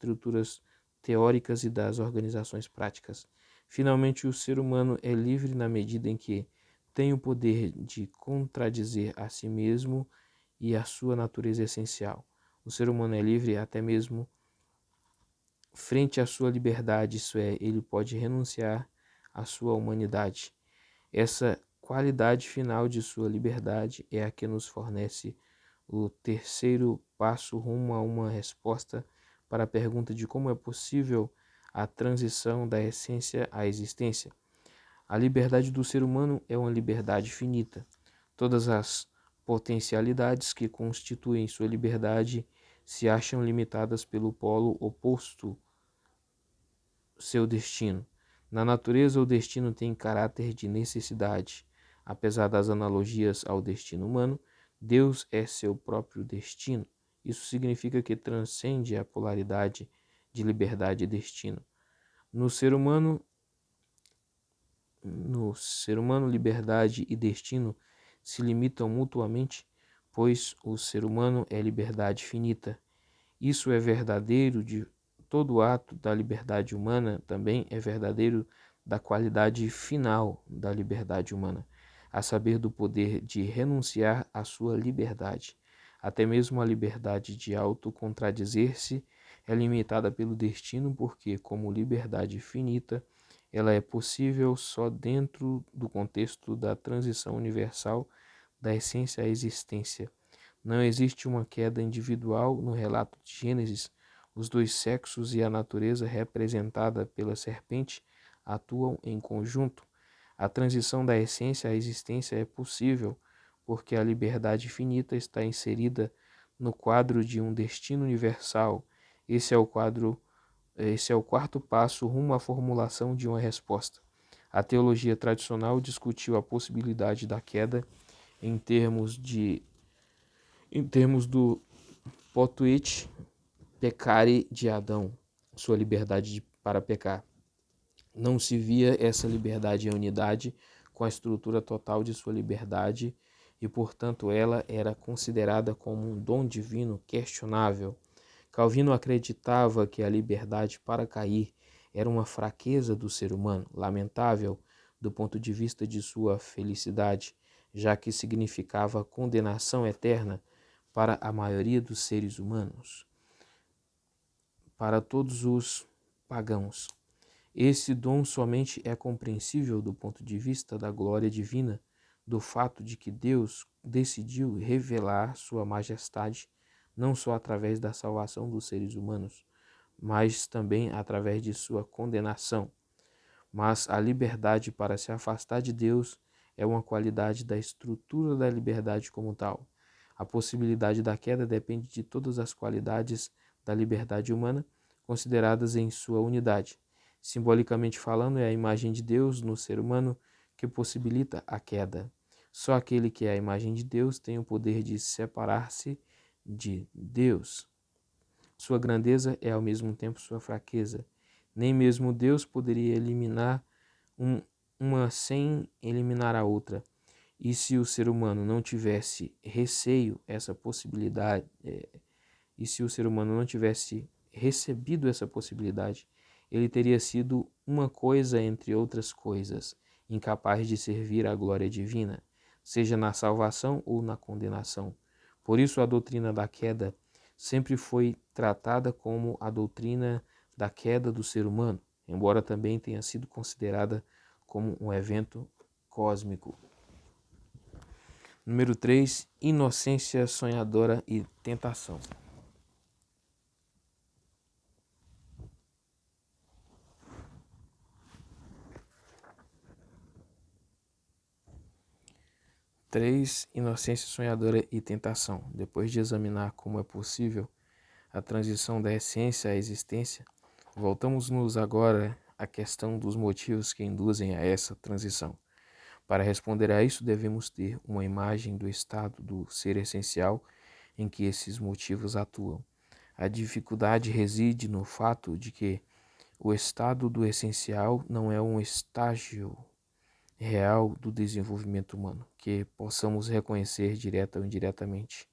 estruturas teóricas e das organizações práticas. Finalmente, o ser humano é livre na medida em que tem o poder de contradizer a si mesmo e a sua natureza essencial. O ser humano é livre até mesmo frente à sua liberdade, isso é, ele pode renunciar à sua humanidade. Essa qualidade final de sua liberdade é a que nos fornece o terceiro passo rumo a uma resposta para a pergunta de como é possível a transição da essência à existência. A liberdade do ser humano é uma liberdade finita. Todas as potencialidades que constituem sua liberdade se acham limitadas pelo polo oposto, seu destino. Na natureza, o destino tem caráter de necessidade. Apesar das analogias ao destino humano, Deus é seu próprio destino. Isso significa que transcende a polaridade de liberdade e destino. No ser humano, liberdade e destino se limitam mutuamente, pois o ser humano é liberdade finita. Isso é verdadeiro de todo ato da liberdade humana, também é verdadeiro da qualidade final da liberdade humana, a saber, do poder de renunciar à sua liberdade. Até mesmo a liberdade de autocontradizer-se é limitada pelo destino, porque, como liberdade finita, ela é possível só dentro do contexto da transição universal da essência à existência. Não existe uma queda individual no relato de Gênesis. Os dois sexos e a natureza representada pela serpente atuam em conjunto. A transição da essência à existência é possível porque a liberdade finita está inserida no quadro de um destino universal. Esse é o quarto passo rumo à formulação de uma resposta. A teologia tradicional discutiu a possibilidade da queda em termos do potuit peccare de Adão, sua liberdade para pecar. Não se via essa liberdade em unidade com a estrutura total de sua liberdade e, portanto, ela era considerada como um dom divino questionável. Calvino acreditava que a liberdade para cair era uma fraqueza do ser humano, lamentável do ponto de vista de sua felicidade, já que significava condenação eterna para a maioria dos seres humanos, para todos os pagãos. Esse dom somente é compreensível do ponto de vista da glória divina, do fato de que Deus decidiu revelar sua majestade não só através da salvação dos seres humanos, mas também através de sua condenação. Mas a liberdade para se afastar de Deus é uma qualidade da estrutura da liberdade como tal. A possibilidade da queda depende de todas as qualidades da liberdade humana consideradas em sua unidade. Simbolicamente falando, é a imagem de Deus no ser humano que possibilita a queda. Só aquele que é a imagem de Deus tem o poder de separar-se de Deus. Sua grandeza é ao mesmo tempo sua fraqueza. Nem mesmo Deus poderia eliminar uma sem eliminar a outra. E se o ser humano não tivesse receio, essa possibilidade, e se o ser humano não tivesse recebido essa possibilidade, ele teria sido uma coisa entre outras coisas, incapaz de servir à glória divina, seja na salvação ou na condenação. Por isso a doutrina da queda sempre foi tratada como a doutrina da queda do ser humano, embora também tenha sido considerada como um evento cósmico. Número 3, inocência sonhadora e tentação. Três, inocência sonhadora e tentação. Depois de examinar como é possível a transição da essência à existência, voltamos-nos agora à questão dos motivos que induzem a essa transição. Para responder a isso, devemos ter uma imagem do estado do ser essencial em que esses motivos atuam. A dificuldade reside no fato de que o estado do essencial não é um estágio real do desenvolvimento humano, que possamos reconhecer direta ou indiretamente.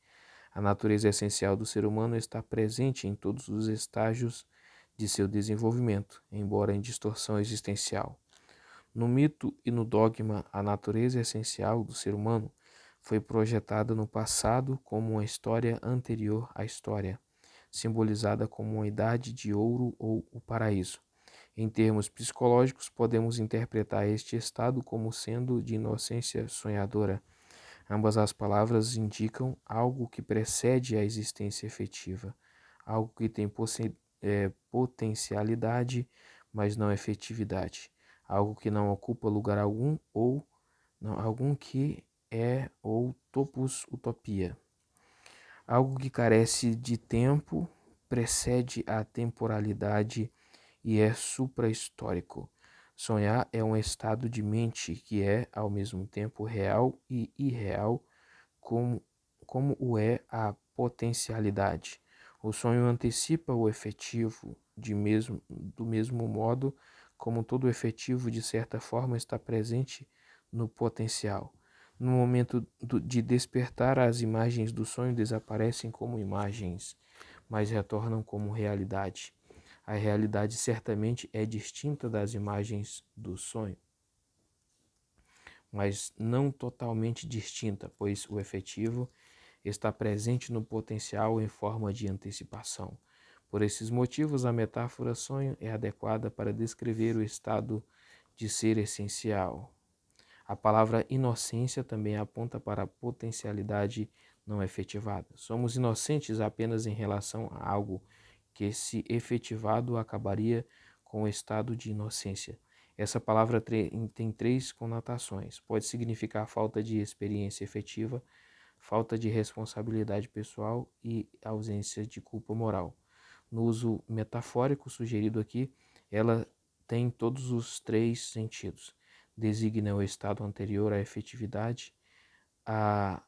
A natureza essencial do ser humano está presente em todos os estágios de seu desenvolvimento, embora em distorção existencial. No mito e no dogma, a natureza essencial do ser humano foi projetada no passado como uma história anterior à história, simbolizada como uma idade de ouro ou o paraíso. Em termos psicológicos, podemos interpretar este estado como sendo de inocência sonhadora. Ambas as palavras indicam algo que precede a existência efetiva, algo que tem potencialidade, mas não efetividade, algo que não ocupa lugar algum ou não, algum que é ou topos utopia, algo que carece de tempo, precede a temporalidade e é suprahistórico. Sonhar é um estado de mente que é, ao mesmo tempo, real e irreal, como, como o é a potencialidade. O sonho antecipa o efetivo do mesmo modo como todo efetivo, de certa forma, está presente no potencial. No momento de despertar, as imagens do sonho desaparecem como imagens, mas retornam como realidade. A realidade certamente é distinta das imagens do sonho, mas não totalmente distinta, pois o efetivo está presente no potencial em forma de antecipação. Por esses motivos, a metáfora sonho é adequada para descrever o estado de ser essencial. A palavra inocência também aponta para a potencialidade não efetivada. Somos inocentes apenas em relação a algo que, se efetivado, acabaria com o estado de inocência. Essa palavra tem três conotações. Pode significar falta de experiência efetiva, falta de responsabilidade pessoal e ausência de culpa moral. No uso metafórico sugerido aqui, ela tem todos os três sentidos. Designa o estado anterior à efetividade, a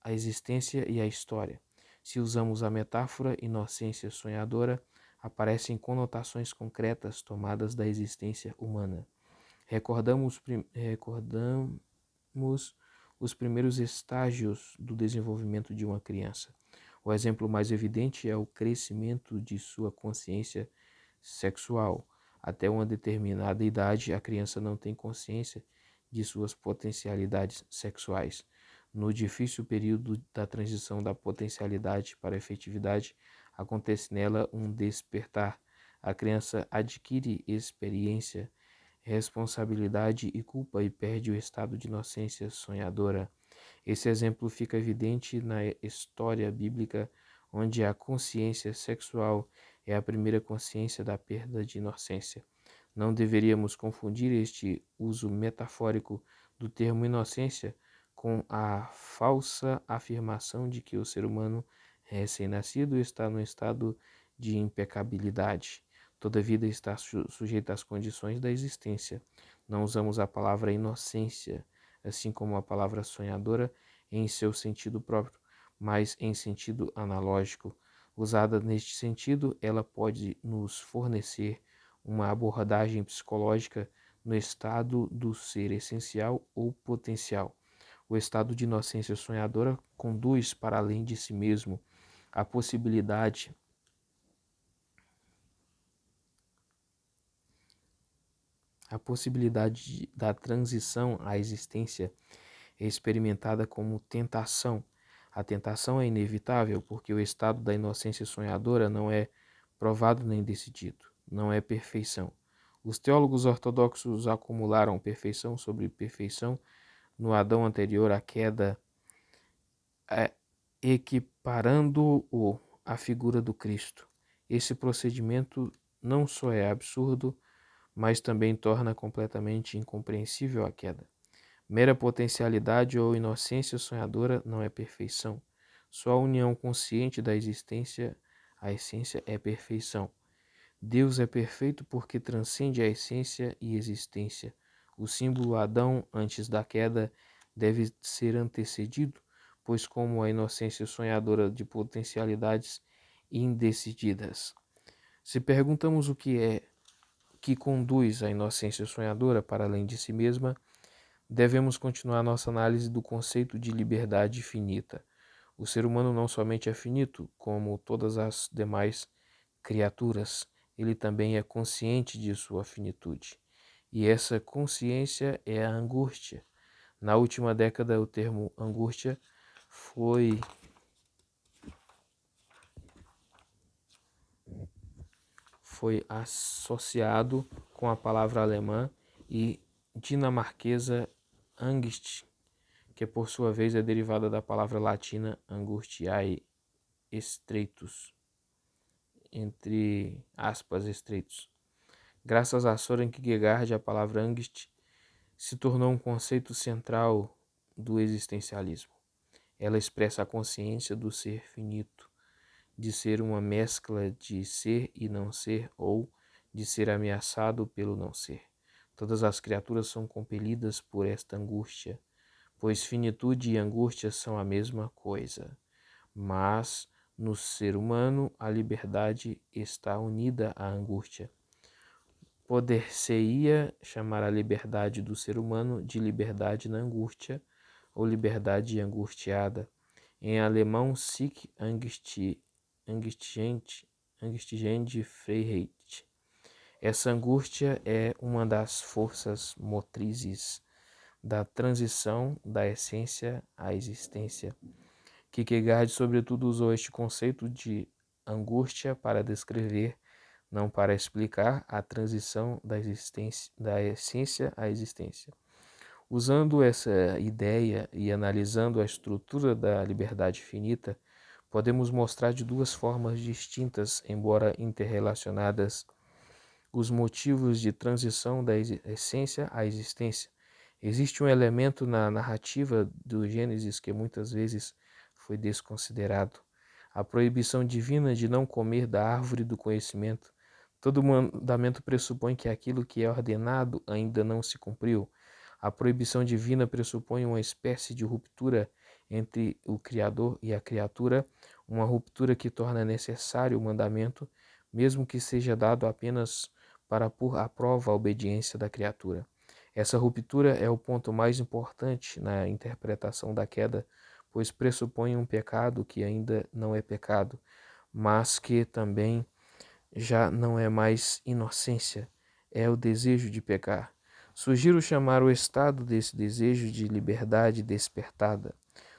existência e a história. Se usamos a metáfora inocência sonhadora, aparecem conotações concretas tomadas da existência humana. Recordamos os primeiros estágios do desenvolvimento de uma criança. O exemplo mais evidente é o crescimento de sua consciência sexual. Até uma determinada idade, a criança não tem consciência de suas potencialidades sexuais. No difícil período da transição da potencialidade para a efetividade, acontece nela um despertar. A criança adquire experiência, responsabilidade e culpa e perde o estado de inocência sonhadora. Esse exemplo fica evidente na história bíblica, onde a consciência sexual é a primeira consciência da perda de inocência. Não deveríamos confundir este uso metafórico do termo inocência com a falsa afirmação de que o ser humano recém-nascido está no estado de impecabilidade. Toda vida está sujeita às condições da existência. Não usamos a palavra inocência, assim como a palavra sonhadora, em seu sentido próprio, mas em sentido analógico. Usada neste sentido, ela pode nos fornecer uma abordagem psicológica no estado do ser essencial ou potencial. O estado de inocência sonhadora conduz para além de si mesmo a possibilidade da transição à existência é experimentada como tentação. A tentação é inevitável porque o estado da inocência sonhadora não é provado nem decidido, não é perfeição. Os teólogos ortodoxos acumularam perfeição sobre perfeição no Adão anterior à queda, equiparando-o à figura do Cristo. Esse procedimento não só é absurdo, mas também torna completamente incompreensível a queda. Mera potencialidade ou inocência sonhadora não é perfeição. Só a união consciente da existência, a essência, é perfeição. Deus é perfeito porque transcende a essência e existência. O símbolo Adão, antes da queda, deve ser antecedido, pois como a inocência sonhadora de potencialidades indecididas. Se perguntamos o que conduz a inocência sonhadora para além de si mesma, devemos continuar nossa análise do conceito de liberdade finita. O ser humano não somente é finito, como todas as demais criaturas, ele também é consciente de sua finitude. E essa consciência é a angústia. Na última década, o termo angústia foi associado com a palavra alemã e dinamarquesa Angst, que por sua vez é derivada da palavra latina angustiae, estreitos, entre aspas, estreitos. Graças a Søren Kierkegaard, a palavra angst se tornou um conceito central do existencialismo. Ela expressa a consciência do ser finito, de ser uma mescla de ser e não ser, ou de ser ameaçado pelo não ser. Todas as criaturas são compelidas por esta angústia, pois finitude e angústia são a mesma coisa. Mas no ser humano a liberdade está unida à angústia. Poder-se-ia chamar a liberdade do ser humano de liberdade na angústia, ou liberdade angustiada. Em alemão, Sieg Angstgende Freiheit. Essa angústia é uma das forças motrizes da transição da essência à existência. Kierkegaard, sobretudo, usou este conceito de angústia para descrever, não para explicar, a transição da essência à existência. Usando essa ideia e analisando a estrutura da liberdade finita, podemos mostrar de duas formas distintas, embora interrelacionadas, os motivos de transição da essência à existência. Existe um elemento na narrativa do Gênesis que muitas vezes foi desconsiderado: a proibição divina de não comer da árvore do conhecimento. Todo mandamento pressupõe que aquilo que é ordenado ainda não se cumpriu. A proibição divina pressupõe uma espécie de ruptura entre o Criador e a criatura, uma ruptura que torna necessário o mandamento, mesmo que seja dado apenas para pôr à prova a obediência da criatura. Essa ruptura é o ponto mais importante na interpretação da queda, pois pressupõe um pecado que ainda não é pecado, mas que também já não é mais inocência, é o desejo de pecar. Sugiro chamar o estado desse desejo de liberdade despertada.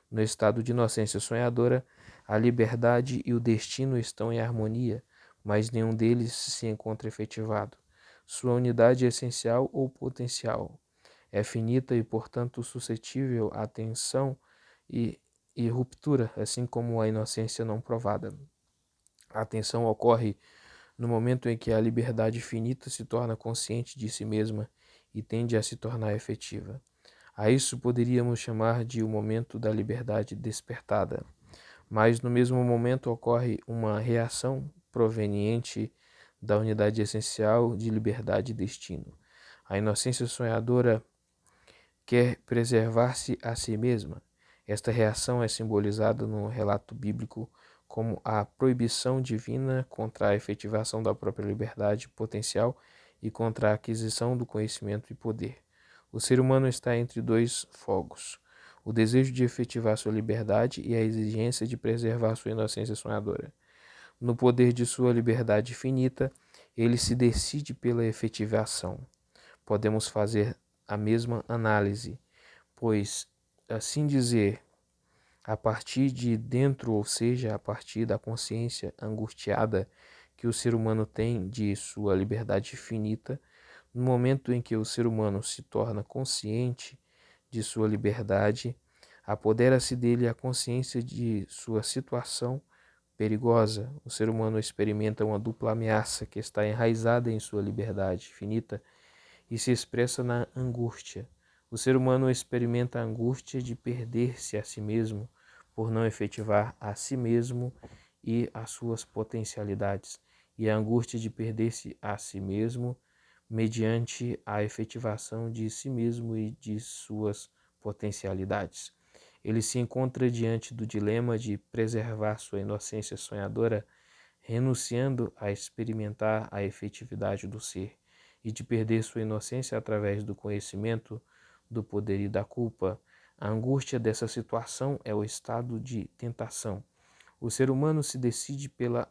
No estado de inocência sonhadora, a liberdade e o destino estão em harmonia, mas nenhum deles se encontra efetivado. Sua unidade é essencial ou potencial. É finita e, portanto, suscetível à tensão e ruptura, assim como a inocência não provada. A tensão ocorre no momento em que a liberdade finita se torna consciente de si mesma e tende a se tornar efetiva. A isso poderíamos chamar de o momento da liberdade despertada. Mas no mesmo momento ocorre uma reação proveniente da unidade essencial de liberdade e destino. A inocência sonhadora quer preservar-se a si mesma. Esta reação é simbolizada no relato bíblico como a proibição divina contra a efetivação da própria liberdade potencial e contra a aquisição do conhecimento e poder. O ser humano está entre dois fogos: o desejo de efetivar sua liberdade e a exigência de preservar sua inocência sonhadora. No poder de sua liberdade finita, ele se decide pela efetivação. Podemos fazer a mesma análise, pois, assim dizer, a partir de dentro, ou seja, a partir da consciência angustiada que o ser humano tem de sua liberdade finita, no momento em que o ser humano se torna consciente de sua liberdade, apodera-se dele a consciência de sua situação perigosa. O ser humano experimenta uma dupla ameaça que está enraizada em sua liberdade finita e se expressa na angústia. O ser humano experimenta a angústia de perder-se a si mesmo por não efetivar a si mesmo e as suas potencialidades, e a angústia de perder-se a si mesmo mediante a efetivação de si mesmo e de suas potencialidades. Ele se encontra diante do dilema de preservar sua inocência sonhadora, renunciando a experimentar a efetividade do ser, e de perder sua inocência através do conhecimento, do poder e da culpa. A angústia dessa situação é o estado de tentação. O ser humano se decide pela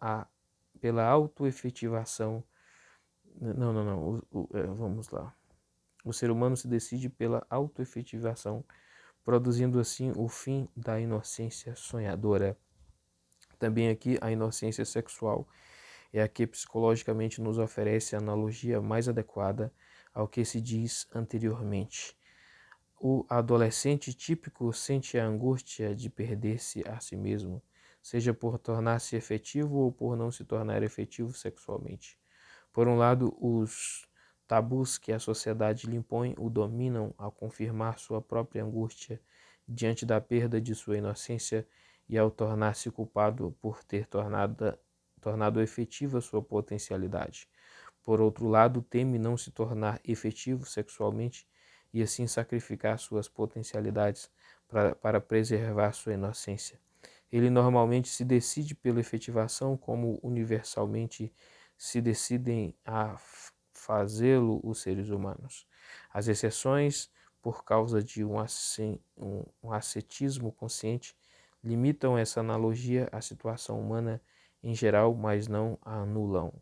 autoefetivação Não. Vamos lá. O ser humano se decide pela autoefetivação, produzindo assim o fim da inocência sonhadora. Também aqui a inocência sexual é a que psicologicamente nos oferece a analogia mais adequada ao que se diz anteriormente. O adolescente típico sente a angústia de perder-se a si mesmo, seja por tornar-se efetivo ou por não se tornar efetivo sexualmente. Por um lado, os tabus que a sociedade lhe impõe o dominam ao confirmar sua própria angústia diante da perda de sua inocência e ao tornar-se culpado por ter tornado efetiva sua potencialidade. Por outro lado, teme não se tornar efetivo sexualmente e assim sacrificar suas potencialidades para preservar sua inocência. Ele normalmente se decide pela efetivação como universalmente se decidem a fazê-lo os seres humanos. As exceções, por causa de um ascetismo consciente, limitam essa analogia à situação humana em geral, mas não a anulam.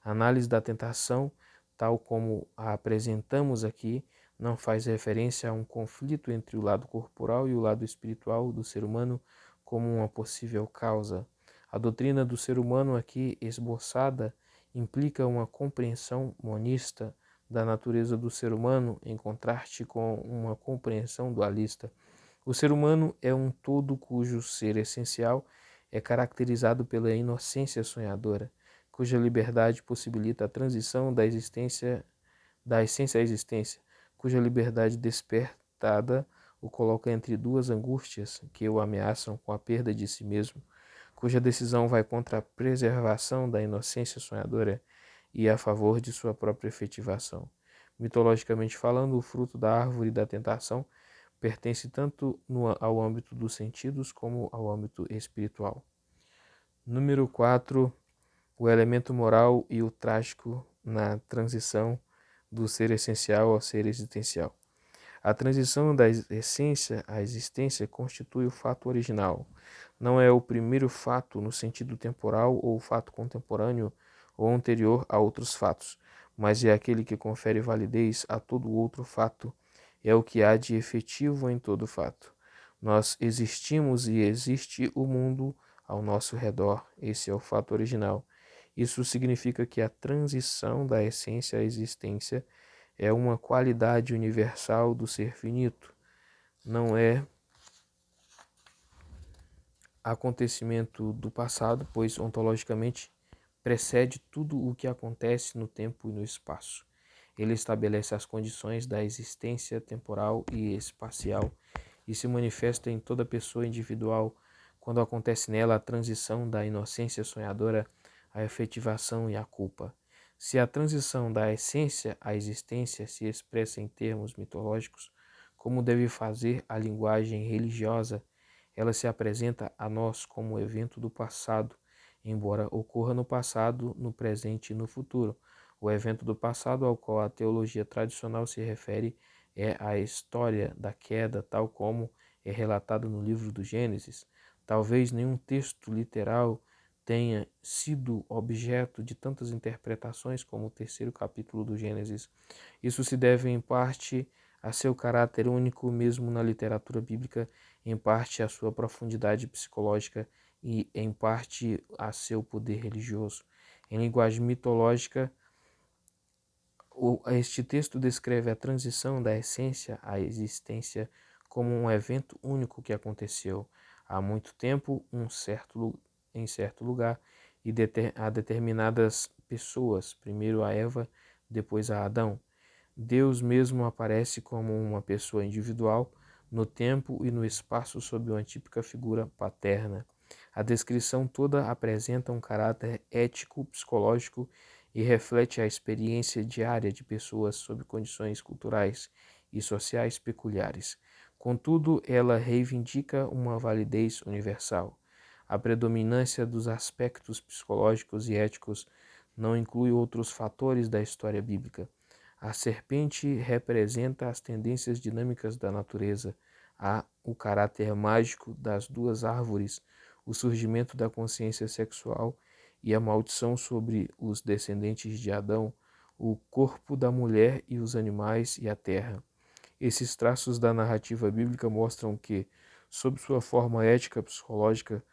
A análise da tentação, tal como a apresentamos aqui, não faz referência a um conflito entre o lado corporal e o lado espiritual do ser humano como uma possível causa. A doutrina do ser humano aqui esboçada implica uma compreensão monista da natureza do ser humano em contraste com uma compreensão dualista. O ser humano é um todo cujo ser essencial é caracterizado pela inocência sonhadora, cuja liberdade possibilita a transição da essência à existência, cuja liberdade despertada o coloca entre duas angústias que o ameaçam com a perda de si mesmo, cuja decisão vai contra a preservação da inocência sonhadora e a favor de sua própria efetivação. Mitologicamente falando, o fruto da árvore da tentação pertence tanto ao âmbito dos sentidos como ao âmbito espiritual. Número 4. O elemento moral e o trágico na transição do ser essencial ao ser existencial. A transição da essência à existência constitui o fato original. Não é o primeiro fato no sentido temporal ou o fato contemporâneo ou anterior a outros fatos, mas é aquele que confere validez a todo outro fato, é o que há de efetivo em todo fato. Nós existimos e existe o mundo ao nosso redor, esse é o fato original. Isso significa que a transição da essência à existência é uma qualidade universal do ser finito, não é acontecimento do passado, pois ontologicamente precede tudo o que acontece no tempo e no espaço. Ele estabelece as condições da existência temporal e espacial e se manifesta em toda pessoa individual quando acontece nela a transição da inocência sonhadora à efetivação e à culpa. Se a transição da essência à existência se expressa em termos mitológicos, como deve fazer a linguagem religiosa, ela se apresenta a nós como evento do passado, embora ocorra no passado, no presente e no futuro. O evento do passado ao qual a teologia tradicional se refere é a história da queda, tal como é relatada no livro do Gênesis. Talvez nenhum texto literal tenha sido objeto de tantas interpretações como o terceiro capítulo do Gênesis. Isso se deve, em parte, a seu caráter único, mesmo na literatura bíblica, em parte à sua profundidade psicológica e, em parte, a seu poder religioso. Em linguagem mitológica, este texto descreve a transição da essência à existência como um evento único que aconteceu há muito tempo, em certo lugar, e a determinadas pessoas, primeiro a Eva, depois a Adão. Deus mesmo aparece como uma pessoa individual no tempo e no espaço sob uma típica figura paterna. A descrição toda apresenta um caráter ético, psicológico e reflete a experiência diária de pessoas sob condições culturais e sociais peculiares. Contudo, ela reivindica uma validez universal. A predominância dos aspectos psicológicos e éticos não inclui outros fatores da história bíblica. A serpente representa as tendências dinâmicas da natureza, o caráter mágico das duas árvores, o surgimento da consciência sexual e a maldição sobre os descendentes de Adão, o corpo da mulher e os animais e a terra. Esses traços da narrativa bíblica mostram que, sob sua forma ética psicológica,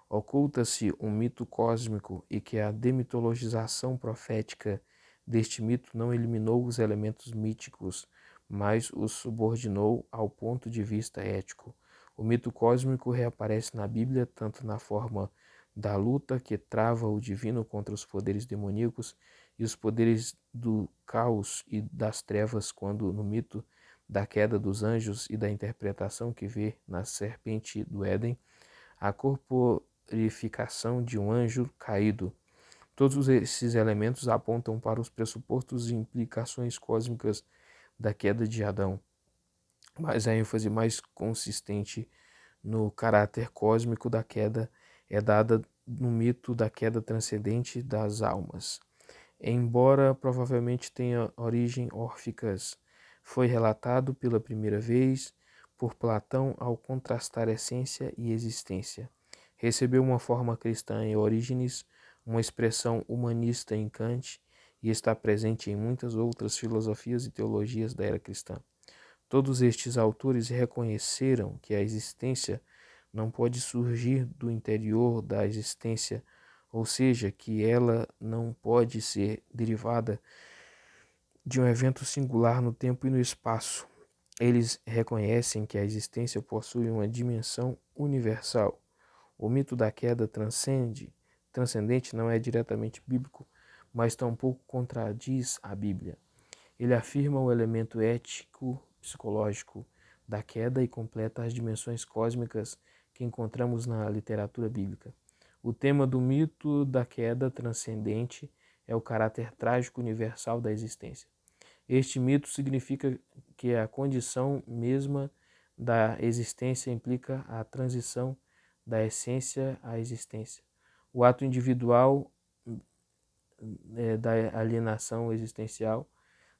oculta-se um mito cósmico e que a demitologização profética deste mito não eliminou os elementos míticos, mas os subordinou ao ponto de vista ético. O mito cósmico reaparece na Bíblia tanto na forma da luta que trava o divino contra os poderes demoníacos e os poderes do caos e das trevas, quando no mito da queda dos anjos e da interpretação que vê na serpente do Éden, a corporificação de um anjo caído. Todos esses elementos apontam para os pressupostos e implicações cósmicas da queda de Adão, mas a ênfase mais consistente no caráter cósmico da queda é dada no mito da queda transcendente das almas. Embora provavelmente tenha origem órficas, foi relatado pela primeira vez por Platão ao contrastar essência e existência. Recebeu uma forma cristã em Orígenes, uma expressão humanista em Kant e está presente em muitas outras filosofias e teologias da era cristã. Todos estes autores reconheceram que a existência não pode surgir do interior da existência, ou seja, que ela não pode ser derivada de um evento singular no tempo e no espaço. Eles reconhecem que a existência possui uma dimensão universal. O mito da queda transcendente não é diretamente bíblico, mas tampouco contradiz a Bíblia. Ele afirma o elemento ético-psicológico da queda e completa as dimensões cósmicas que encontramos na literatura bíblica. O tema do mito da queda transcendente é o caráter trágico universal da existência. Este mito significa que a condição mesma da existência implica a transição da essência à existência. O ato individual da alienação existencial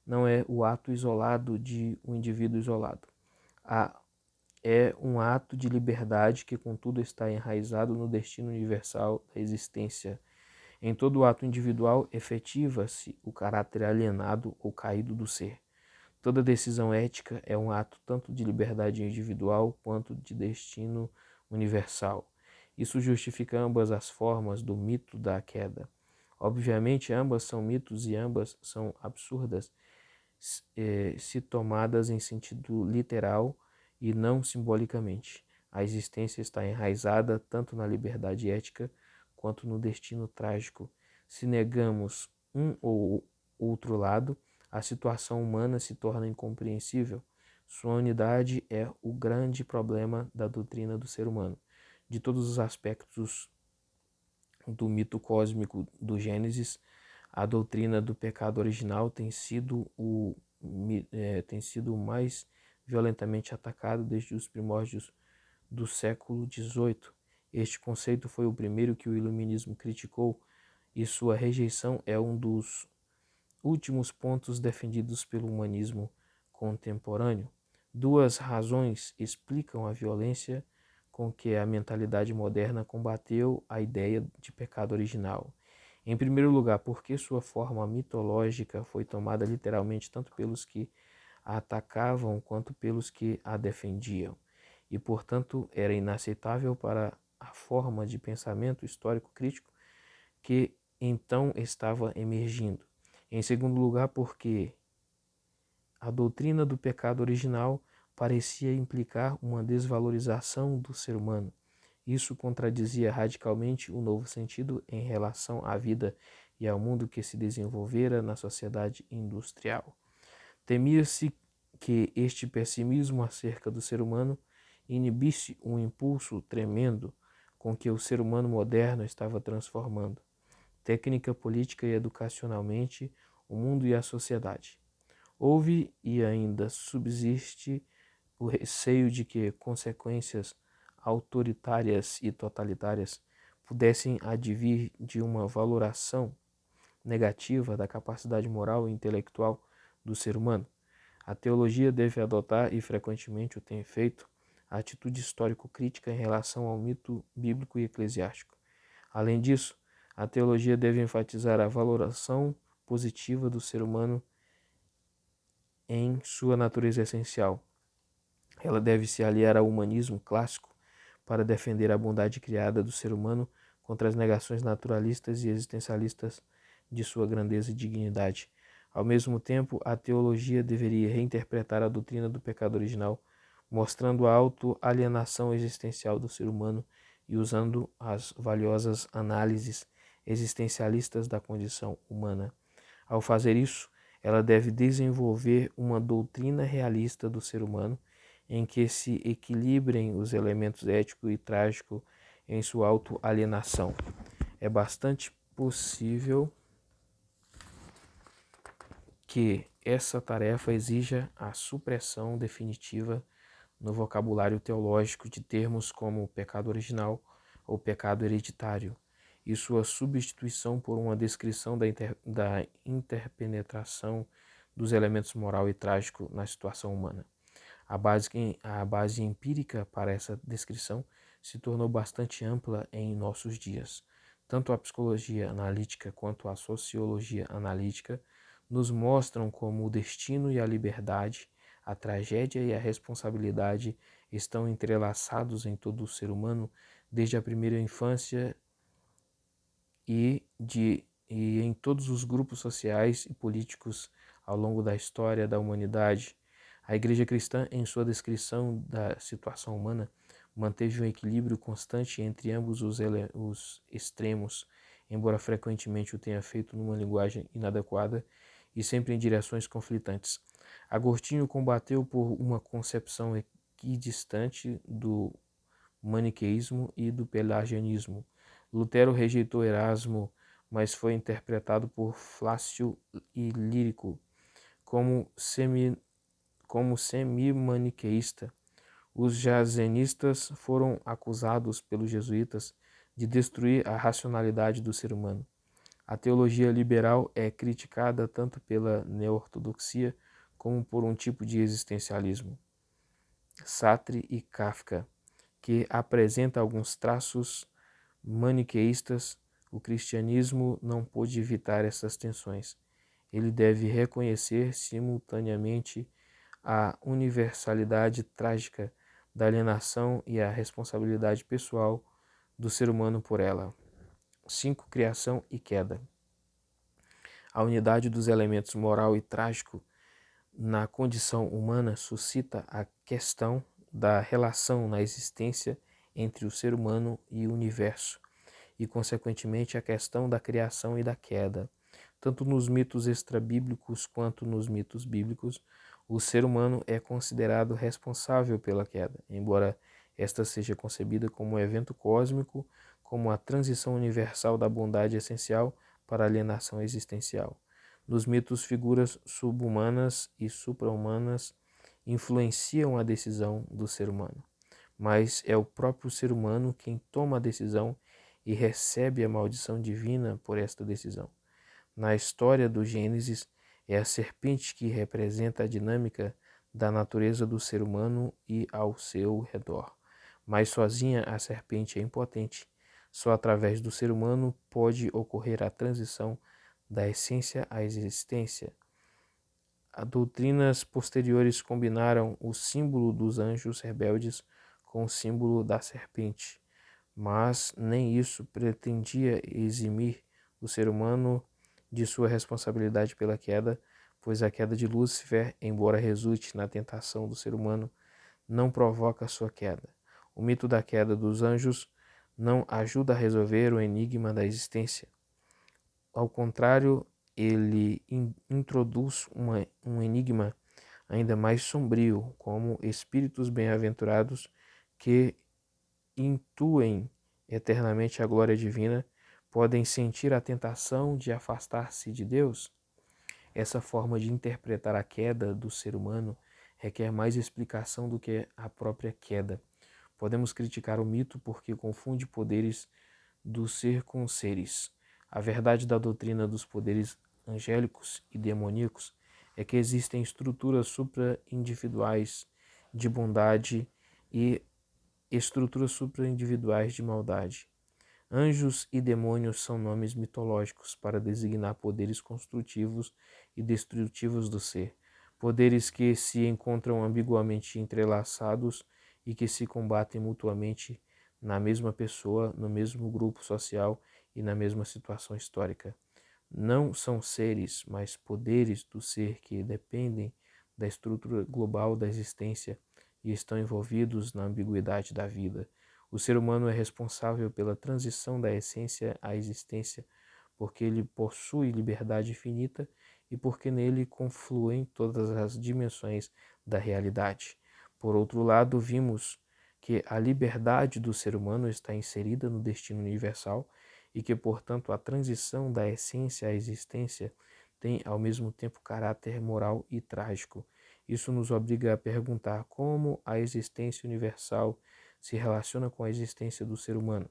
não é o ato isolado de um indivíduo isolado. É um ato de liberdade que, contudo, está enraizado no destino universal da existência. Em todo ato individual, efetiva-se o caráter alienado ou caído do ser. Toda decisão ética é um ato tanto de liberdade individual quanto de destino universal. Isso justifica ambas as formas do mito da queda. Obviamente, ambas são mitos e ambas são absurdas, se tomadas em sentido literal e não simbolicamente. A existência está enraizada tanto na liberdade ética quanto no destino trágico. Se negamos um ou outro lado, a situação humana se torna incompreensível. Sua unidade é o grande problema da doutrina do ser humano. De todos os aspectos do mito cósmico do Gênesis, a doutrina do pecado original tem sido o mais violentamente atacado desde os primórdios do século XVIII. Este conceito foi o primeiro que o iluminismo criticou e sua rejeição é um dos últimos pontos defendidos pelo humanismo contemporâneo. Duas razões explicam a violência com que a mentalidade moderna combateu a ideia de pecado original. Em primeiro lugar, porque sua forma mitológica foi tomada literalmente tanto pelos que a atacavam quanto pelos que a defendiam, e, portanto, era inaceitável para a forma de pensamento histórico crítico que então estava emergindo. Em segundo lugar, porque a doutrina do pecado original parecia implicar uma desvalorização do ser humano. Isso contradizia radicalmente o novo sentido em relação à vida e ao mundo que se desenvolvera na sociedade industrial. Temia-se que este pessimismo acerca do ser humano inibisse um impulso tremendo com que o ser humano moderno estava transformando, técnica, política e educacionalmente, o mundo e a sociedade. Houve e ainda subsiste o receio de que consequências autoritárias e totalitárias pudessem advir de uma valoração negativa da capacidade moral e intelectual do ser humano. A teologia deve adotar, e frequentemente o tem feito, a atitude histórico-crítica em relação ao mito bíblico e eclesiástico. Além disso, a teologia deve enfatizar a valoração positiva do ser humano em sua natureza essencial. Ela deve se aliar ao humanismo clássico para defender a bondade criada do ser humano contra as negações naturalistas e existencialistas de sua grandeza e dignidade. Ao mesmo tempo, a teologia deveria reinterpretar a doutrina do pecado original, mostrando a autoalienação existencial do ser humano e usando as valiosas análises existencialistas da condição humana. Ao fazer isso, ela deve desenvolver uma doutrina realista do ser humano, em que se equilibrem os elementos ético e trágico em sua autoalienação. É bastante possível que essa tarefa exija a supressão definitiva no vocabulário teológico de termos como pecado original ou pecado hereditário, e sua substituição por uma descrição da interpenetração dos elementos moral e trágico na situação humana. A base empírica para essa descrição se tornou bastante ampla em nossos dias. Tanto a psicologia analítica quanto a sociologia analítica nos mostram como o destino e a liberdade, a tragédia e a responsabilidade estão entrelaçados em todo o ser humano desde a primeira infância e em todos os grupos sociais e políticos ao longo da história da humanidade. A Igreja Cristã, em sua descrição da situação humana, manteve um equilíbrio constante entre ambos os extremos, embora frequentemente o tenha feito numa linguagem inadequada e sempre em direções conflitantes. Agostinho combateu por uma concepção equidistante do maniqueísmo e do pelagianismo. Lutero rejeitou Erasmo, mas foi interpretado por Flácio e Lírico como semi-maniqueísta. Os jansenistas foram acusados pelos jesuítas de destruir a racionalidade do ser humano. A teologia liberal é criticada tanto pela neo-ortodoxia como por um tipo de existencialismo, Sartre e Kafka, que apresenta alguns traços maniqueístas. O cristianismo não pôde evitar essas tensões. Ele deve reconhecer simultaneamente a universalidade trágica da alienação e a responsabilidade pessoal do ser humano por ela. 5. Criação e queda. A unidade dos elementos moral e trágico na condição humana suscita a questão da relação na existência entre o ser humano e o universo, e, consequentemente, a questão da criação e da queda. Tanto nos mitos extrabíblicos quanto nos mitos bíblicos, o ser humano é considerado responsável pela queda, embora esta seja concebida como um evento cósmico, como a transição universal da bondade essencial para a alienação existencial. Nos mitos, figuras subhumanas e supra-humanas influenciam a decisão do ser humano, mas é o próprio ser humano quem toma a decisão e recebe a maldição divina por esta decisão. Na história do Gênesis, é a serpente que representa a dinâmica da natureza do ser humano e ao seu redor. Mas sozinha a serpente é impotente. Só através do ser humano pode ocorrer a transição da essência à existência. As doutrinas posteriores combinaram o símbolo dos anjos rebeldes com o símbolo da serpente, mas nem isso pretendia eximir o ser humano de sua responsabilidade pela queda, pois a queda de Lúcifer, embora resulte na tentação do ser humano, não provoca sua queda. O mito da queda dos anjos não ajuda a resolver o enigma da existência. Ao contrário, ele introduz um enigma ainda mais sombrio, como espíritos bem-aventurados que intuem eternamente a glória divina, podem sentir a tentação de afastar-se de Deus. Essa forma de interpretar a queda do ser humano requer mais explicação do que a própria queda. Podemos criticar o mito porque confunde poderes do ser com seres. A verdade da doutrina dos poderes angélicos e demoníacos é que existem estruturas supra-individuais de bondade e estruturas supra-individuais de maldade. Anjos e demônios são nomes mitológicos para designar poderes construtivos e destrutivos do ser, poderes que se encontram ambiguamente entrelaçados e que se combatem mutuamente na mesma pessoa, no mesmo grupo social e na mesma situação histórica. Não são seres, mas poderes do ser que dependem da estrutura global da existência e estão envolvidos na ambiguidade da vida. O ser humano é responsável pela transição da essência à existência, porque ele possui liberdade infinita e porque nele confluem todas as dimensões da realidade. Por outro lado, vimos que a liberdade do ser humano está inserida no destino universal e que, portanto, a transição da essência à existência tem ao mesmo tempo caráter moral e trágico. Isso nos obriga a perguntar como a existência universal se relaciona com a existência do ser humano.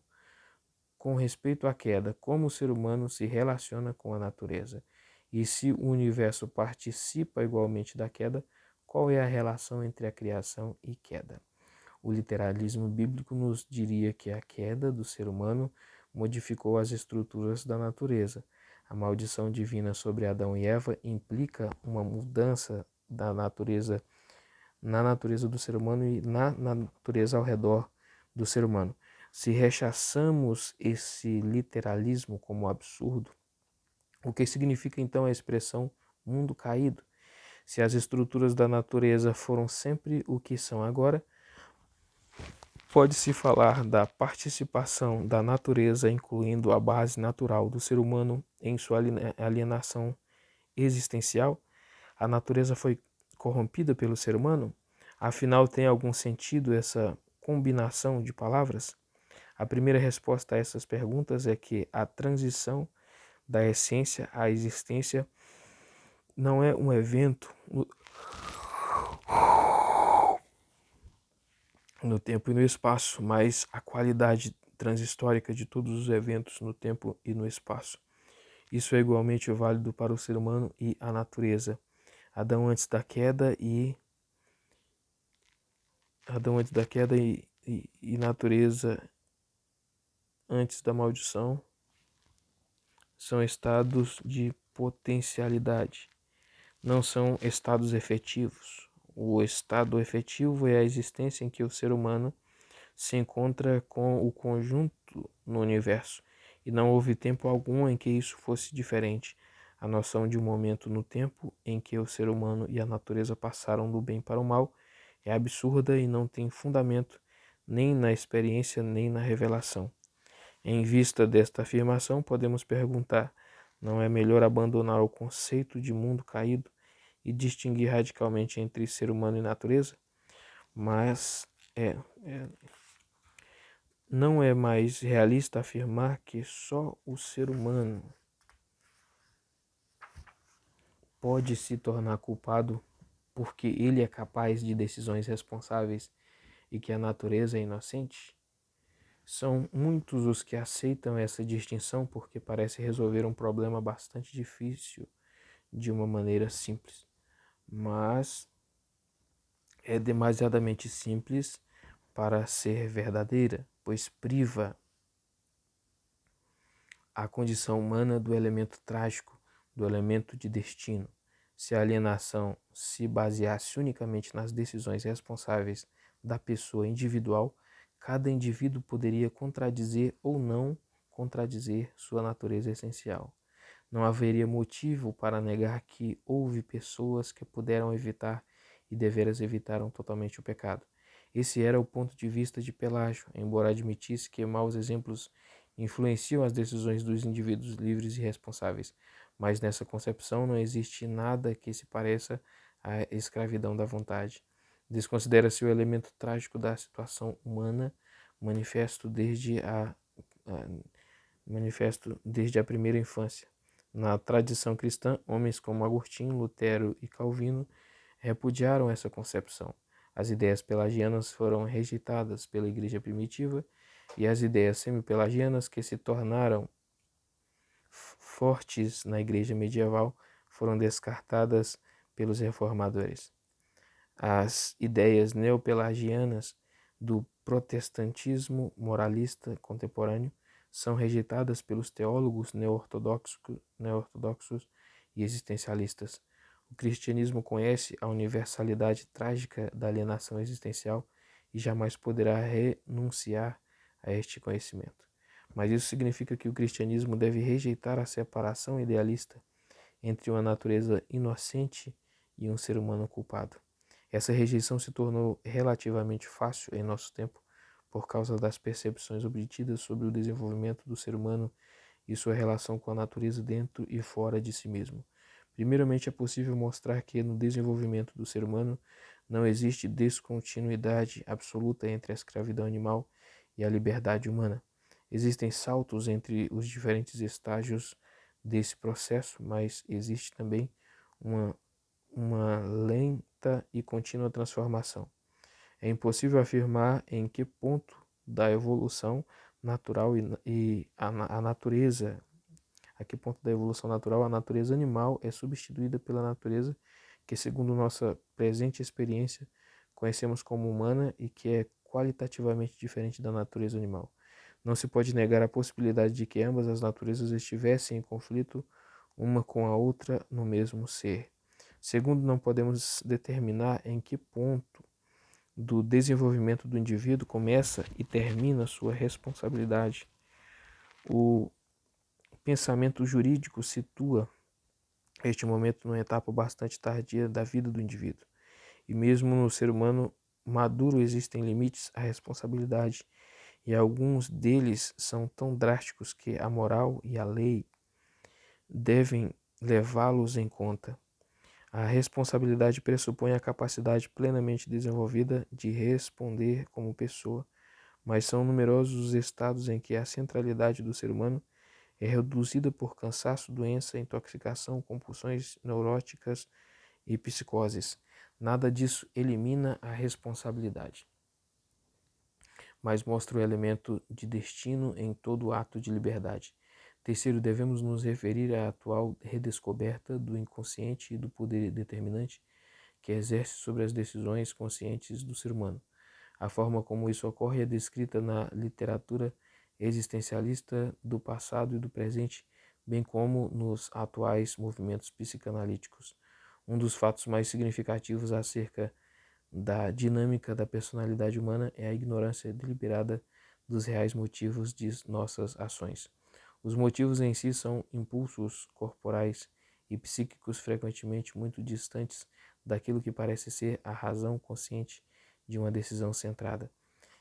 Com respeito à queda, como o ser humano se relaciona com a natureza? E se o universo participa igualmente da queda, qual é a relação entre a criação e queda? O literalismo bíblico nos diria que a queda do ser humano modificou as estruturas da natureza. A maldição divina sobre Adão e Eva implica uma mudança da natureza, na natureza do ser humano e na natureza ao redor do ser humano. Se rechaçamos esse literalismo como absurdo, o que significa então a expressão mundo caído? Se as estruturas da natureza foram sempre o que são agora, pode-se falar da participação da natureza, incluindo a base natural do ser humano em sua alienação existencial? A natureza foi corrompida pelo ser humano? Afinal, tem algum sentido essa combinação de palavras? A primeira resposta a essas perguntas é que a transição da essência à existência não é um evento no tempo e no espaço, mas a qualidade transhistórica de todos os eventos no tempo e no espaço. Isso é igualmente válido para o ser humano e a natureza. Adão antes da queda e natureza antes da maldição são estados de potencialidade, não são estados efetivos. O estado efetivo é a existência em que o ser humano se encontra com o conjunto no universo, e não houve tempo algum em que isso fosse diferente. A noção de um momento no tempo em que o ser humano e a natureza passaram do bem para o mal é absurda e não tem fundamento nem na experiência nem na revelação. Em vista desta afirmação, podemos perguntar: não é melhor abandonar o conceito de mundo caído e distinguir radicalmente entre ser humano e natureza? Mas não é mais realista afirmar que só o ser humano pode se tornar culpado porque ele é capaz de decisões responsáveis e que a natureza é inocente? São muitos os que aceitam essa distinção porque parece resolver um problema bastante difícil de uma maneira simples. Mas é demasiadamente simples para ser verdadeira, pois priva a condição humana do elemento trágico, do elemento de destino. Se a alienação se baseasse unicamente nas decisões responsáveis da pessoa individual, cada indivíduo poderia contradizer ou não contradizer sua natureza essencial. Não haveria motivo para negar que houve pessoas que puderam evitar e deveras evitaram totalmente o pecado. Esse era o ponto de vista de Pelágio, embora admitisse que maus exemplos influenciam as decisões dos indivíduos livres e responsáveis, mas nessa concepção não existe nada que se pareça à escravidão da vontade. Desconsidera-se o elemento trágico da situação humana, manifesto desde a primeira infância. Na tradição cristã, homens como Agostinho, Lutero e Calvino repudiaram essa concepção. As ideias pelagianas foram rejeitadas pela igreja primitiva e as ideias semi-pelagianas, que se tornaram fortes na igreja medieval, foram descartadas pelos reformadores. As ideias neopelagianas do protestantismo moralista contemporâneo são rejeitadas pelos teólogos neo-ortodoxos e existencialistas. O cristianismo conhece a universalidade trágica da alienação existencial e jamais poderá renunciar a este conhecimento. Mas isso significa que o cristianismo deve rejeitar a separação idealista entre uma natureza inocente e um ser humano culpado. Essa rejeição se tornou relativamente fácil em nosso tempo por causa das percepções obtidas sobre o desenvolvimento do ser humano e sua relação com a natureza dentro e fora de si mesmo. Primeiramente, é possível mostrar que no desenvolvimento do ser humano não existe descontinuidade absoluta entre a escravidão animal e a liberdade humana. Existem saltos entre os diferentes estágios desse processo, mas existe também uma lenta e contínua transformação. É impossível afirmar em que ponto da evolução natural e a natureza, a que ponto da evolução natural a natureza animal é substituída pela natureza que, segundo nossa presente experiência, conhecemos como humana e que é qualitativamente diferente da natureza animal. Não se pode negar a possibilidade de que ambas as naturezas estivessem em conflito uma com a outra no mesmo ser. Segundo, não podemos determinar em que ponto do desenvolvimento do indivíduo começa e termina sua responsabilidade. O pensamento jurídico situa este momento numa etapa bastante tardia da vida do indivíduo. E mesmo no ser humano maduro existem limites à responsabilidade, e alguns deles são tão drásticos que a moral e a lei devem levá-los em conta. A responsabilidade pressupõe a capacidade plenamente desenvolvida de responder como pessoa, mas são numerosos os estados em que a centralidade do ser humano é reduzida por cansaço, doença, intoxicação, compulsões neuróticas e psicoses. Nada disso elimina a responsabilidade, mas mostra o elemento de destino em todo ato de liberdade. Terceiro, devemos nos referir à atual redescoberta do inconsciente e do poder determinante que exerce sobre as decisões conscientes do ser humano. A forma como isso ocorre é descrita na literatura existencialista do passado e do presente, bem como nos atuais movimentos psicanalíticos. Um dos fatos mais significativos acerca da dinâmica da personalidade humana é a ignorância deliberada dos reais motivos de nossas ações. Os motivos em si são impulsos corporais e psíquicos frequentemente muito distantes daquilo que parece ser a razão consciente de uma decisão centrada.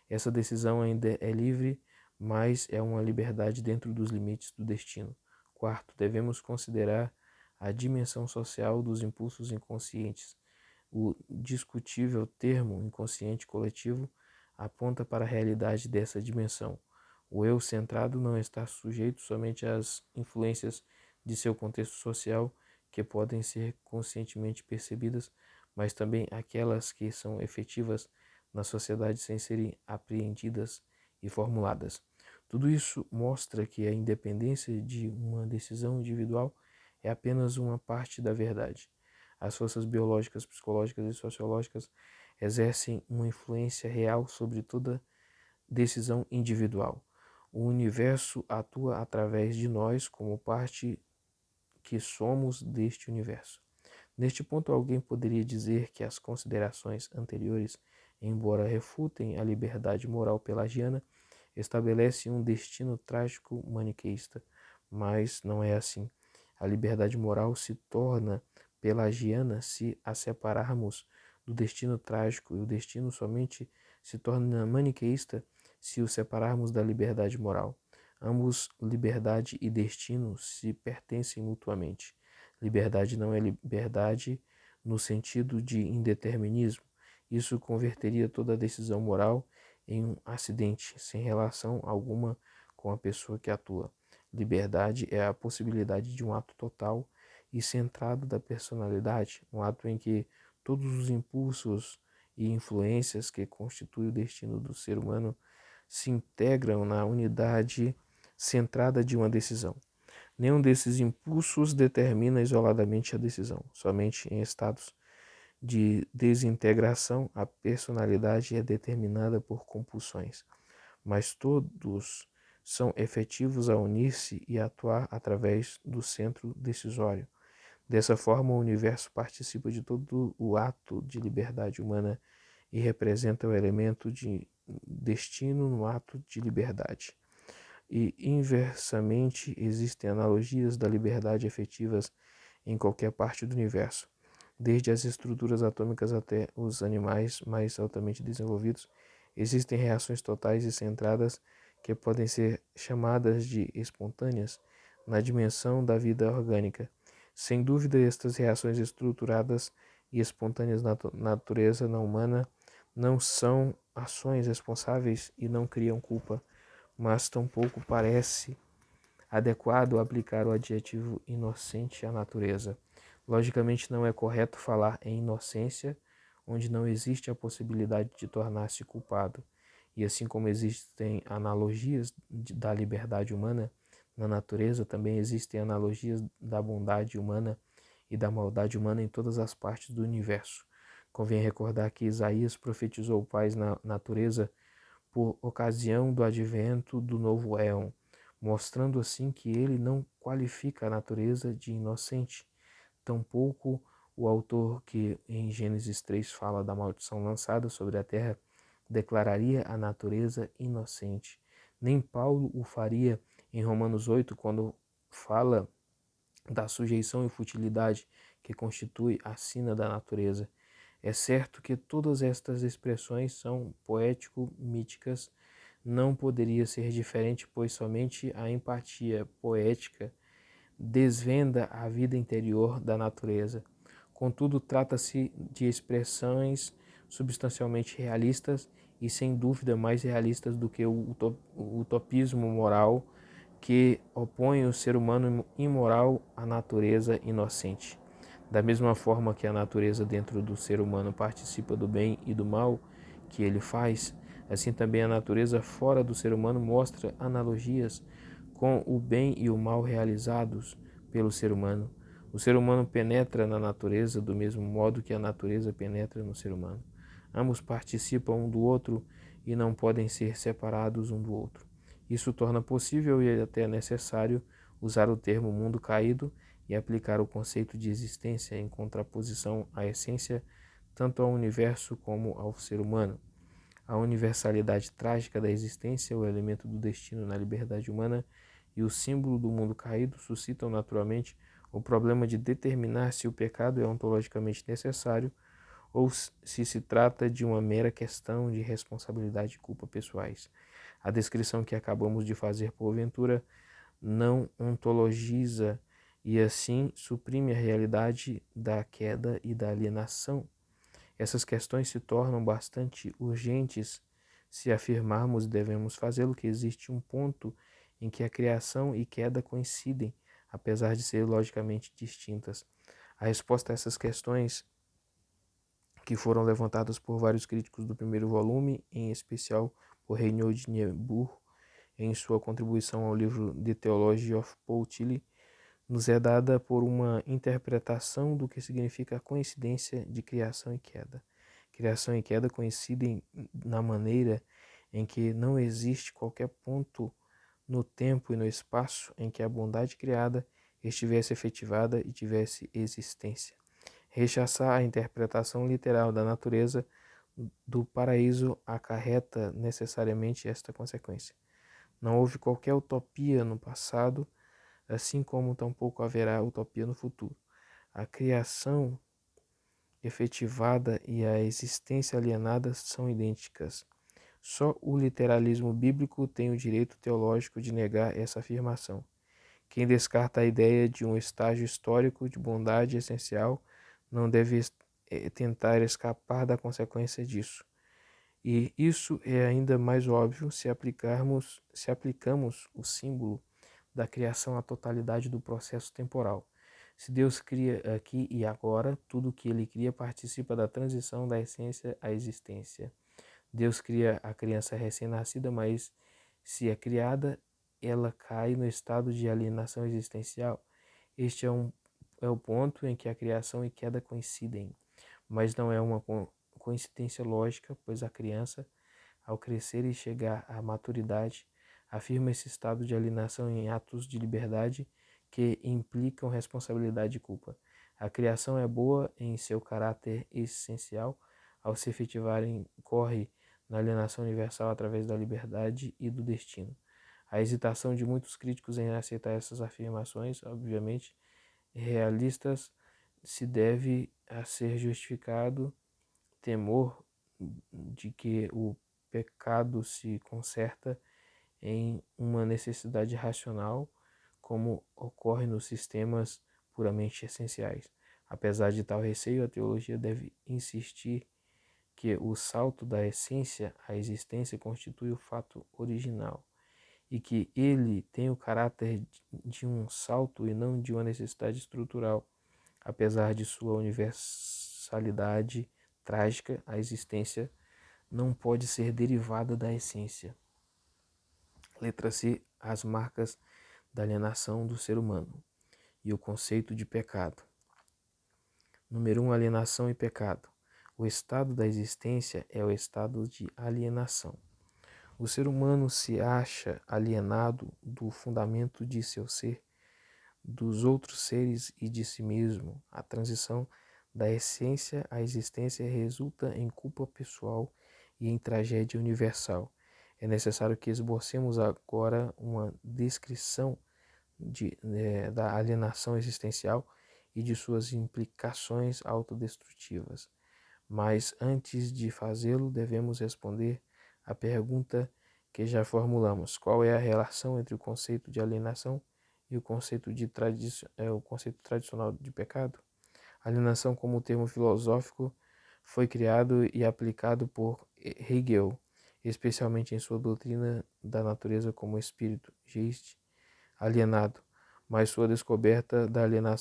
Essa decisão ainda é livre, mas é uma liberdade dentro dos limites do destino. Quarto, devemos considerar a dimensão social dos impulsos inconscientes. O discutível termo inconsciente coletivo aponta para a realidade dessa dimensão. O eu centrado não está sujeito somente às influências de seu contexto social, que podem ser conscientemente percebidas, mas também aquelas que são efetivas na sociedade sem serem apreendidas e formuladas. Tudo isso mostra que a independência de uma decisão individual é apenas uma parte da verdade. As forças biológicas, psicológicas e sociológicas exercem uma influência real sobre toda decisão individual. O universo atua através de nós como parte que somos deste universo. Neste ponto, alguém poderia dizer que as considerações anteriores, embora refutem a liberdade moral pelagiana, estabelecem um destino trágico maniqueísta, mas não é assim. A liberdade moral se torna pelagiana se a separarmos do destino trágico, e o destino somente se torna maniqueísta se o separarmos da liberdade moral. Ambos, liberdade e destino, se pertencem mutuamente. Liberdade não é liberdade no sentido de indeterminismo. Isso converteria toda decisão moral em um acidente, sem relação alguma com a pessoa que atua. Liberdade é a possibilidade de um ato total e centrado da personalidade, um ato em que todos os impulsos e influências que constituem o destino do ser humano se integram na unidade centrada de uma decisão. Nenhum desses impulsos determina isoladamente a decisão. Somente em estados de desintegração a personalidade é determinada por compulsões. Mas todos são efetivos a unir-se e atuar através do centro decisório. Dessa forma, o universo participa de todo o ato de liberdade humana e representa o elemento de destino no ato de liberdade. E, inversamente, existem analogias da liberdade efetivas em qualquer parte do universo. Desde as estruturas atômicas até os animais mais altamente desenvolvidos, existem reações totais e centradas que podem ser chamadas de espontâneas na dimensão da vida orgânica. Sem dúvida, estas reações estruturadas e espontâneas na natureza não humana não são ações responsáveis e não criam culpa, mas tampouco parece adequado aplicar o adjetivo inocente à natureza. Logicamente, não é correto falar em inocência onde não existe a possibilidade de tornar-se culpado. E assim como existem analogias da liberdade humana na natureza, também existem analogias da bondade humana e da maldade humana em todas as partes do universo. Convém recordar que Isaías profetizou paz na natureza por ocasião do advento do novo éon, mostrando assim que ele não qualifica a natureza de inocente. Tampouco o autor que em Gênesis 3 fala da maldição lançada sobre a terra declararia a natureza inocente. Nem Paulo o faria em Romanos 8 quando fala da sujeição e futilidade que constitui a sina da natureza. É certo que todas estas expressões são poético-míticas, não poderia ser diferente, pois somente a empatia poética desvenda a vida interior da natureza. Contudo, trata-se de expressões substancialmente realistas e sem dúvida mais realistas do que o utopismo moral que opõe o ser humano imoral à natureza inocente. Da mesma forma que a natureza dentro do ser humano participa do bem e do mal que ele faz, assim também a natureza fora do ser humano mostra analogias com o bem e o mal realizados pelo ser humano. O ser humano penetra na natureza do mesmo modo que a natureza penetra no ser humano. Ambos participam um do outro e não podem ser separados um do outro. Isso torna possível e até necessário usar o termo mundo caído e aplicar o conceito de existência em contraposição à essência, tanto ao universo como ao ser humano. A universalidade trágica da existência, o elemento do destino na liberdade humana e o símbolo do mundo caído suscitam naturalmente o problema de determinar se o pecado é ontologicamente necessário ou se trata de uma mera questão de responsabilidade e culpa pessoais. A descrição que acabamos de fazer, porventura, não ontologiza e assim suprime a realidade da queda e da alienação. Essas questões se tornam bastante urgentes se afirmarmos, e devemos fazê-lo, que existe um ponto em que a criação e queda coincidem, apesar de serem logicamente distintas. A resposta a essas questões, que foram levantadas por vários críticos do primeiro volume, em especial por Reinhold de Niebuhr, em sua contribuição ao livro The Theology of Paul Tillich, nos é dada por uma interpretação do que significa a coincidência de criação e queda. Criação e queda coincidem na maneira em que não existe qualquer ponto no tempo e no espaço em que a bondade criada estivesse efetivada e tivesse existência. Rechaçar a interpretação literal da natureza do paraíso acarreta necessariamente esta consequência. Não houve qualquer utopia no passado, assim como tampouco haverá utopia no futuro. A criação efetivada e a existência alienada são idênticas. Só o literalismo bíblico tem o direito teológico de negar essa afirmação. Quem descarta a ideia de um estágio histórico de bondade essencial não deve tentar escapar da consequência disso. E isso é ainda mais óbvio se aplicamos o símbolo da criação à totalidade do processo temporal. Se Deus cria aqui e agora, tudo o que ele cria participa da transição da essência à existência. Deus cria a criança recém-nascida, mas se é criada, ela cai no estado de alienação existencial. Este é o ponto em que a criação e queda coincidem, mas não é uma coincidência lógica, pois a criança, ao crescer e chegar à maturidade, afirma esse estado de alienação em atos de liberdade que implicam responsabilidade e culpa. A criação é boa em seu caráter essencial, ao se efetivar incorre na alienação universal através da liberdade e do destino. A hesitação de muitos críticos em aceitar essas afirmações, obviamente realistas, se deve a ser justificado temor de que o pecado se conserta em uma necessidade racional, como ocorre nos sistemas puramente essenciais. Apesar de tal receio, a teologia deve insistir que o salto da essência à existência constitui o fato original e que ele tem o caráter de um salto e não de uma necessidade estrutural. Apesar de sua universalidade trágica, a existência não pode ser derivada da essência. Letra C. As marcas da alienação do ser humano e o conceito de pecado. Número 1. Alienação e pecado. O estado da existência é o estado de alienação. O ser humano se acha alienado do fundamento de seu ser, dos outros seres e de si mesmo. A transição da essência à existência resulta em culpa pessoal e em tragédia universal. É necessário que esbocemos agora uma descrição da alienação existencial e de suas implicações autodestrutivas. Mas antes de fazê-lo, devemos responder à pergunta que já formulamos: qual é a relação entre o conceito de alienação e o conceito tradicional de pecado? Alienação, como termo filosófico, foi criado e aplicado por Hegel, especialmente em sua doutrina da natureza como espírito, geist, alienado, mas sua descoberta da alienação